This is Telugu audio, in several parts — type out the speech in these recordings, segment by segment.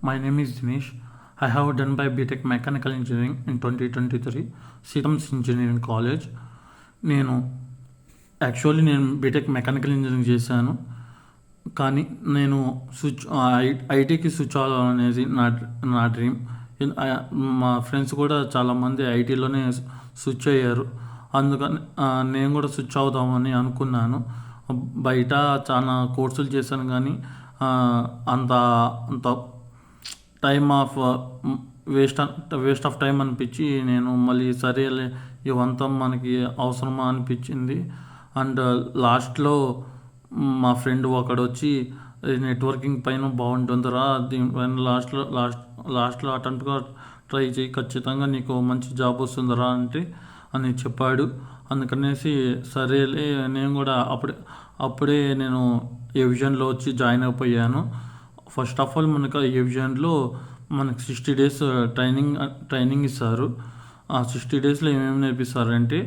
My name is Dinesh. I have done by B.Tech Mechanical Engineering in 2023, Systems Engineering College. నేను బీటెక్ మెకానికల్ ఇంజనీరింగ్ చేశాను, కానీ నేను ఐటీకి స్విచ్ అవ్వాలనేది నా డ్రీమ్. మా ఫ్రెండ్స్ కూడా చాలామంది ఐటీలోనే స్విచ్ అయ్యారు. అందుకని నేను కూడా స్విచ్ అవుదామని అనుకున్నాను. బయట చాలా కోర్సులు చేశాను, కానీ అంత time of waste of time అనిపించి నేను మళ్ళీ సరేలే ఇవంతా మనకి అవసరమా అనిపించింది. అండ్ లాస్ట్లో మా ఫ్రెండ్ ఒకడు వచ్చి నెట్వర్కింగ్ పైన బాగుంటుందిరా, దీనిపైన లాస్ట్లో అటెంప్ట్గా ట్రై చేయి, ఖచ్చితంగా నీకు మంచి జాబ్ వస్తుందిరా అని చెప్పాడు. అందుకనేసి సరేలే నేను కూడా అప్పుడే నేను ఏవిజన్లో వచ్చి జాయిన్ అయిపోయాను. ఫస్ట్ ఆఫ్ ఆల్ మనకు ఏవిజన్లో మనకు 60 days ట్రైనింగ్ ఇస్తారు. ఆ 60 daysలో ఏమేమి నేర్పిస్తారంటే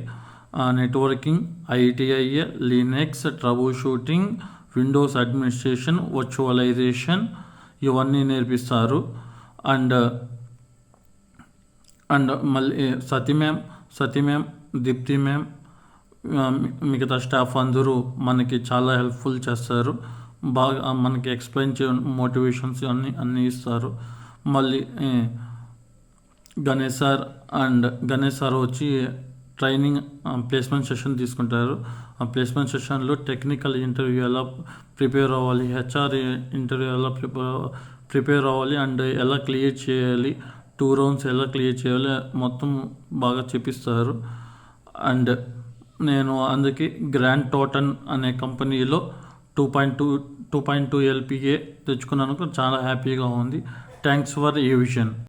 networking, ITIA, Linux, troubleshooting, Windows administration, virtualization ఇవన్నీ నేర్పిస్తారు. అండ్ మళ్ళీ సతీ మ్యామ్, దీప్తి మ్యామ్, మిగతా స్టాఫ్ అందరూ మనకి చాలా హెల్ప్ఫుల్ చేస్తారు. బాగా మనకి ఎక్స్ప్లెయిన్ మోటివేషన్స్ అన్నీ ఇస్తారు. మళ్ళీ గణేష్ సార్ వచ్చి ట్రైనింగ్ ప్లేస్మెంట్ సెషన్ తీసుకుంటారు. ఆ ప్లేస్మెంట్ సెషన్లో టెక్నికల్ ఇంటర్వ్యూ ఎలా ప్రిపేర్ అవ్వాలి, హెచ్ఆర్ ఇంటర్వ్యూ ఎలా ప్రిపేర్ అవ్వాలి, అండ్ ఎలా క్లియర్ చేయాలి, 2 rounds ఎలా క్లియర్ చేయాలి మొత్తం బాగా చెప్పిస్తారు. అండ్ నేను అందుకే గ్రాండ్ థార్న్టన్ అనే కంపెనీలో 2.2 LPA తెచ్చుకున్నాను. చాలా హ్యాపీగా ఉంది. Thanks for a vision.